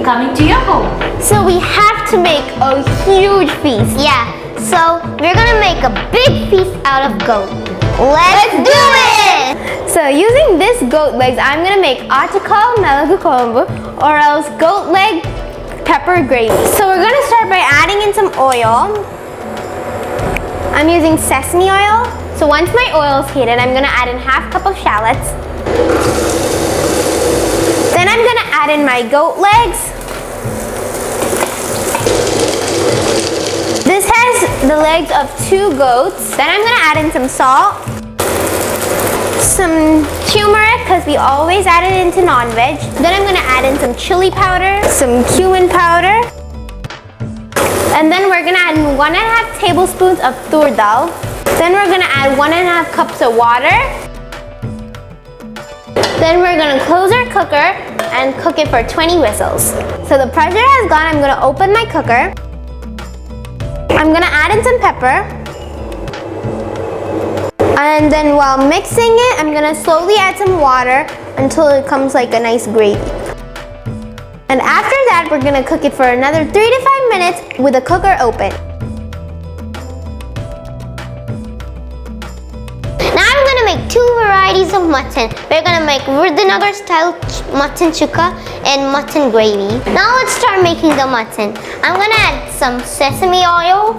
coming to your home. So we have to make a huge feast. Yeah, so we're gonna make a big feast out of goat. Let's do it! So using this goat legs, I'm gonna make atakal mellow or else goat leg pepper gravy. So we're gonna start by adding in some oil. I'm using sesame oil. So once my oil is heated, I'm gonna add in half cup of shallots. Then I'm gonna add in my goat legs. This has the legs of 2 goats. Then I'm gonna add in some salt, some turmeric because we always add it into non-veg. Then I'm gonna add in some chili powder, some cumin powder. And then we're gonna add in 1.5 tablespoons of tur dal. Then we're gonna add 1.5 cups of water. Then we're gonna close our cooker and cook it for 20 whistles. So the pressure has gone, I'm gonna open my cooker. I'm gonna add in some pepper. And then while mixing it, I'm gonna slowly add some water until it comes like a nice gravy. And after that, we're gonna cook it for another 3 to 5 minutes with the cooker open. Now I'm gonna make 2 varieties of mutton. We're gonna make Virudunagar style mutton chukka and mutton gravy. Now let's start making the mutton. I'm gonna add some sesame oil.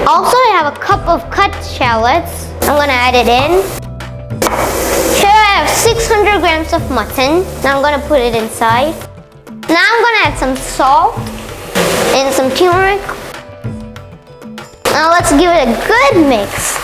Also, I have a cup of cut shallots. I'm gonna add it in. Here I have 600 grams of mutton. Now I'm gonna put it inside. Now I'm gonna add some salt and some turmeric. Now let's give it a good mix.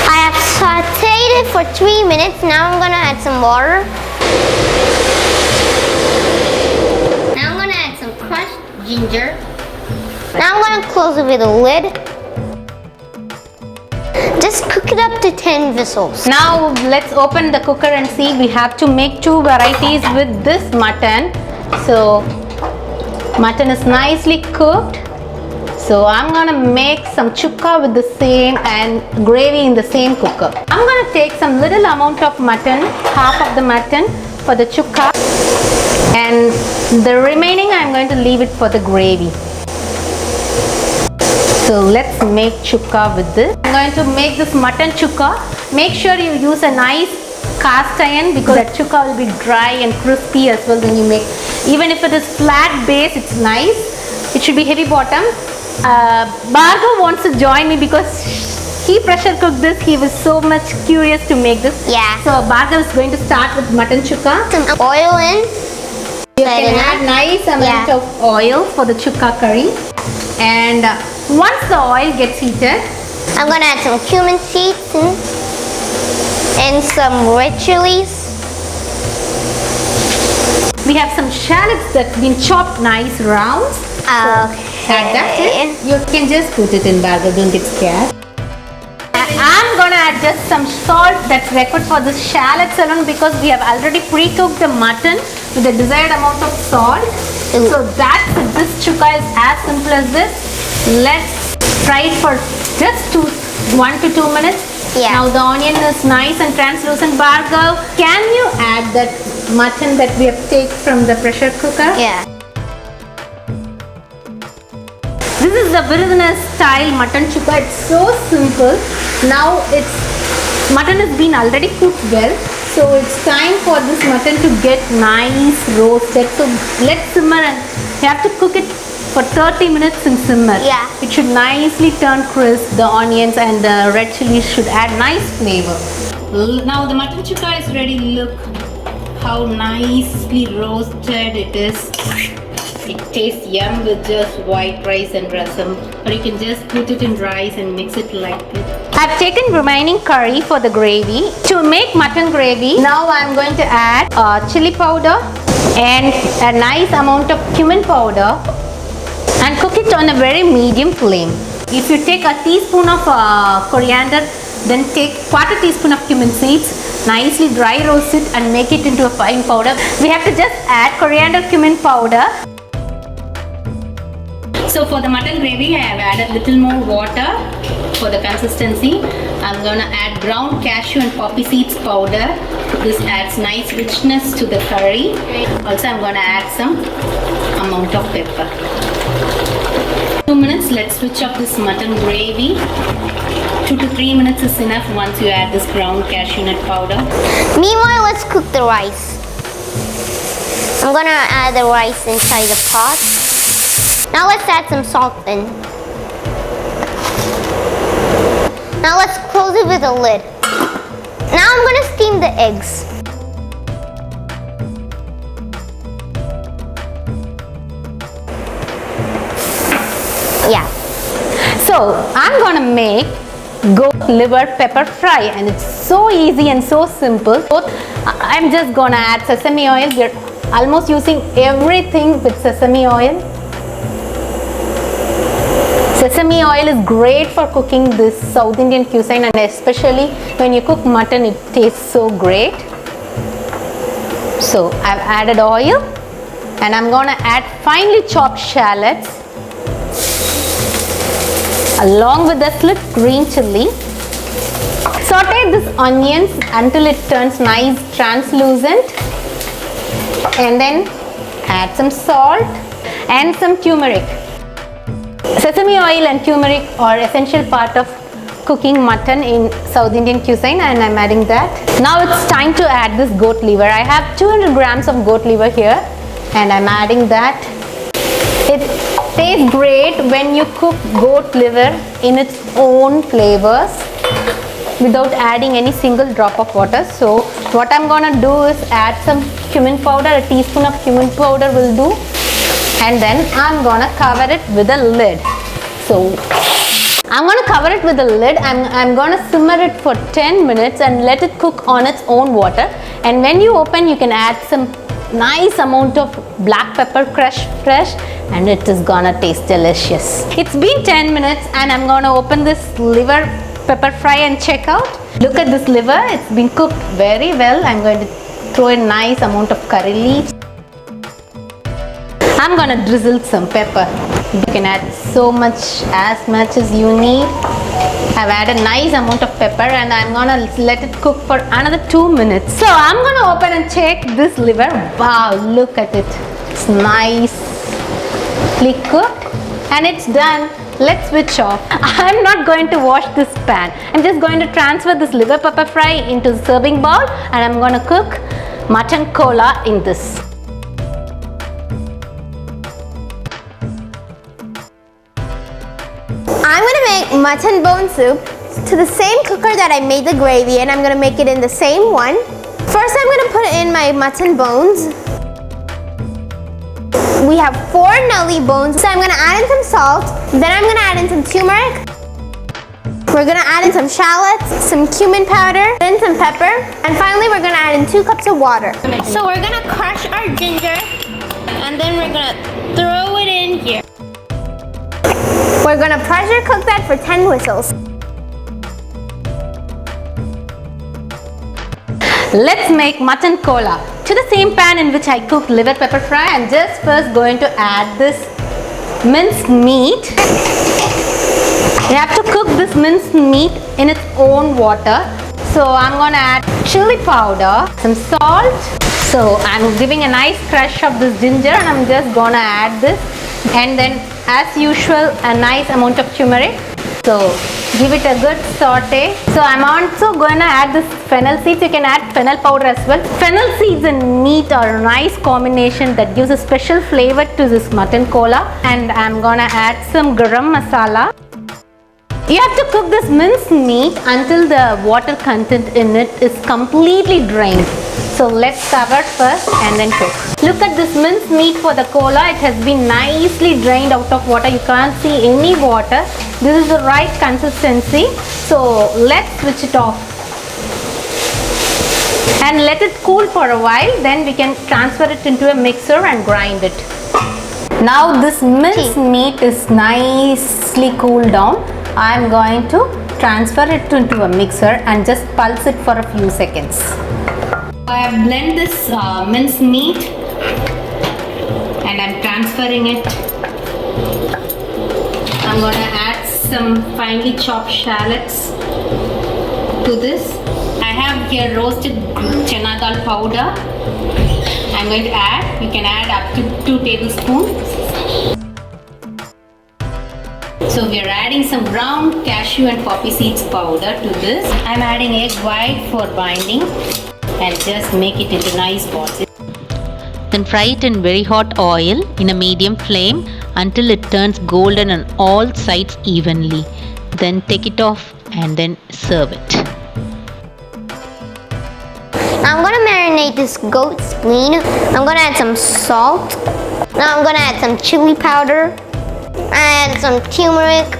I have sauteed it for 3 minutes. Now I'm gonna add some water. Now I'm gonna add some crushed ginger. Now I'm gonna close it with a lid. Just cook it up to 10 whistles. Now let's open the cooker and see. We have to make 2 varieties with this mutton. So mutton is nicely cooked. So I'm gonna make some chukka with the same and gravy in the same cooker. I'm gonna take some little amount of mutton, half of the mutton for the chukka, and the remaining I'm going to leave it for the gravy. So let's make chukka with this. I'm going to make this mutton chukka. Make sure you use a nice cast iron because that chukka will be dry and crispy as well when you make. Even if it is flat base, it's nice. It should be heavy bottom. Bhargav wants to join me because he pressure cooked this. He was so much curious to make this. Yeah. So Bhargav is going to start with mutton chukka. Some oil in. You can add nice amount of oil for the chukka curry. And once the oil gets heated, I'm gonna add some cumin seeds and some red chilies. we have some shallots that's been chopped nice rounds. Add that in. You can just put it in Bhargav, don't get scared. I'm gonna add just some salt that's required for the shallots alone because we have already pre-cooked the mutton with the desired amount of salt. So that's it. This chukka is as simple as this. Let's fry it for just 1 to 2 minutes. Yeah. Now the onion is nice and translucent. Bhargav, can you add that mutton that we have taken from the pressure cooker? Yeah. This is the Virudunagar style mutton chukka. It's so simple. Now mutton has been already cooked well. So it's time for this mutton to get nice roasted. So let's simmer and you have to cook it for 30 minutes in simmer. Yeah. It should nicely turn crisp. The onions and the red chilies should add nice flavor. Now the mutton chukka is ready. Look how nicely roasted it is. It tastes yum with just white rice and rasam, or you can just put it in rice and mix it like this. I've taken remaining curry for the gravy. To make mutton gravy, now I'm going to add chili powder and a nice amount of cumin powder and cook it on a very medium flame. If you take a teaspoon of coriander, then take 1/4 teaspoon of cumin seeds, nicely dry roast it and make it into a fine powder. We have to just add coriander cumin powder. So for the mutton gravy, I have added little more water for the consistency. I'm gonna add ground cashew and poppy seeds powder. This adds nice richness to the curry. Also, I'm gonna add some amount of pepper. 2 minutes, let's switch up this mutton gravy. 2 to 3 minutes is enough once you add this ground cashew nut powder. Meanwhile, let's cook the rice. I'm gonna add the rice inside the pot. Now let's add some salt in. Now let's close it with a lid. Now I'm gonna steam the eggs. Yeah. So I'm gonna make goat liver pepper fry, and it's so easy and so simple. I'm just gonna add sesame oil. We're almost using everything with sesame oil. Sesame oil is great for cooking this South Indian cuisine, and especially when you cook mutton, it tastes so great. So I've added oil, and I'm gonna add finely chopped shallots along with the slit green chili. Saute this onions until it turns nice translucent, and then add some salt and some turmeric. Sesame oil and turmeric are essential part of cooking mutton in South Indian cuisine, and I'm adding that. Now it's time to add this goat liver. I have 200 grams of goat liver here, and I'm adding that. It tastes great when you cook goat liver in its own flavors without adding any single drop of water. So what I'm gonna do is add some cumin powder. A teaspoon of cumin powder will do, and then I'm gonna cover it with a lid. So I'm gonna cover it with a lid. I'm gonna simmer it for 10 minutes and let it cook on its own water. And when you open, you can add some nice amount of black pepper crushed fresh, and it is gonna taste delicious. It's been 10 minutes, and I'm gonna open this liver pepper fry and check out. Look at this liver, it's been cooked very well. I'm going to throw a nice amount of curry leaves. I'm gonna drizzle some pepper. You can add as much as you need. I've added a nice amount of pepper, and I'm gonna let it cook for another 2 minutes. So I'm gonna open and check this liver. Wow, look at it. It's nicely cooked, and it's done. Let's switch off. I'm not going to wash this pan. I'm just going to transfer this liver pepper fry into the serving bowl, and I'm gonna cook mutton cola in this. I'm gonna make mutton bone soup to the same cooker that I made the gravy, and I'm gonna make it in the same one. First, I'm gonna put in my mutton bones. We have 4 nully bones, so I'm gonna add in some salt. Then I'm gonna add in some turmeric. We're gonna add in some shallots, some cumin powder, then some pepper, and finally we're gonna add in 2 cups of water. So we're gonna crush our ginger, and then we're gonna throw it in here. We're gonna pressure cook that for 10 whistles. Let's make mutton cola. To the same pan in which I cooked liver pepper fry, I'm just first going to add this minced meat. You have to cook this minced meat in its own water. So I'm gonna add chili powder, some salt. So I'm giving a nice crush of this ginger, and I'm just gonna add this, and then as usual a nice amount of turmeric. So give it a good saute. So I'm also going to add this fennel seeds. You can add fennel powder as well. Fennel seeds and meat are a nice combination that gives a special flavor to this mutton cola. And I'm going to add some garam masala. You have to cook this minced meat until the water content in it is completely drained. So let's cover first and then cook. Look at this minced meat for the cola. It has been nicely drained out of water. You can't see any water. This is the right consistency. So let's switch it off and let it cool for a while. Then we can transfer it into a mixer and grind it. Now this minced meat is nicely cooled down. I'm going to transfer it into a mixer and just pulse it for a few seconds. I have blended this minced meat, and I'm transferring it I'm gonna add some finely chopped shallots to this. I have here roasted chana dal powder. I'm going to add, you can add up to 2 tablespoons. So we are adding some ground cashew and poppy seeds powder to this. I'm adding egg white for binding and just make it into nice balls. Then fry it in very hot oil in a medium flame until it turns golden on all sides evenly. Then take it off and then serve it. Now I'm gonna marinate this goat spleen. I'm gonna add some salt. Now I'm gonna add some chili powder and some turmeric.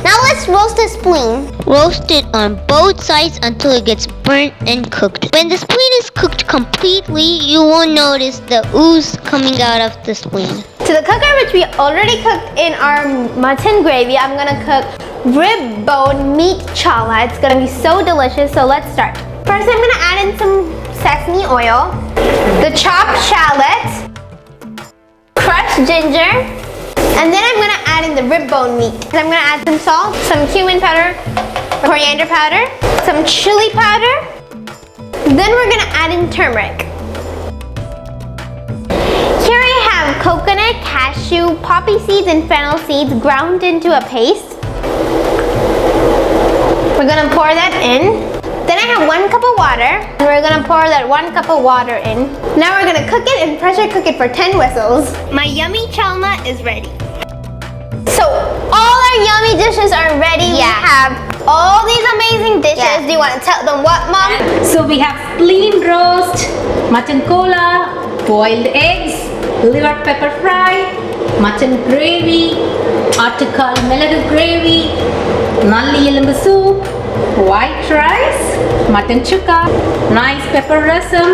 Now let's roast the spleen. Roast it on both sides until it gets burnt and cooked. When the spleen is cooked completely, you won't notice the ooze coming out of the spleen. To the cooker which we already cooked in our mutton gravy, I'm gonna cook rib bone meat chalna. It's gonna be so delicious, so let's start. First, I'm gonna add in some sesame oil, the chopped shallot, crushed ginger, and then I'm gonna add in the rib bone meat. I'm gonna add some salt, some cumin powder, coriander powder, some chili powder. Then we're gonna add in turmeric. Here I have coconut, cashew, poppy seeds, and fennel seeds ground into a paste. We're gonna pour that in. Then I have 1 cup of water, and we're gonna pour that 1 cup of water in. Now we're gonna cook it and pressure cook it for 10 whistles. My yummy chalna is ready. So all our yummy dishes are ready. Yeah. We have all these amazing dishes. Yeah. Do you want to tell them what, Mom? So we have spleen roast, mutton cola, boiled eggs, liver pepper fry, mutton gravy, article meladu gravy, nalli elimbu soup, white rice, mutton chukka, nice pepper rasam.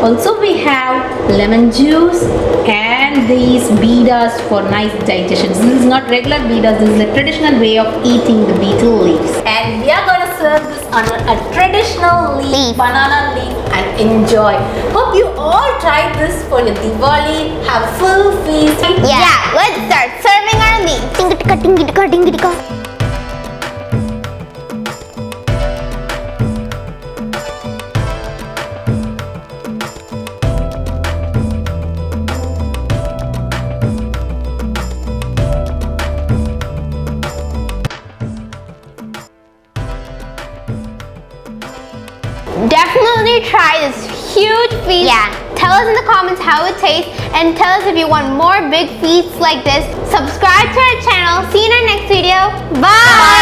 Also we have lemon juice and these beedas for nice digestion. This is not regular beedas, this is a traditional way of eating the beetle leaves. And we are going to serve this on a traditional leaf, banana leaf, and enjoy. Hope you all try this for your Diwali. Have full feast. Yeah, let's start serving our leaf. Tinga-tika, tinga-tika, tinga-tika. Definitely try this huge feast. Yeah. Tell us in the comments how it tastes and tell us if you want more big feasts like this. Subscribe to our channel. See you in our next video. Bye.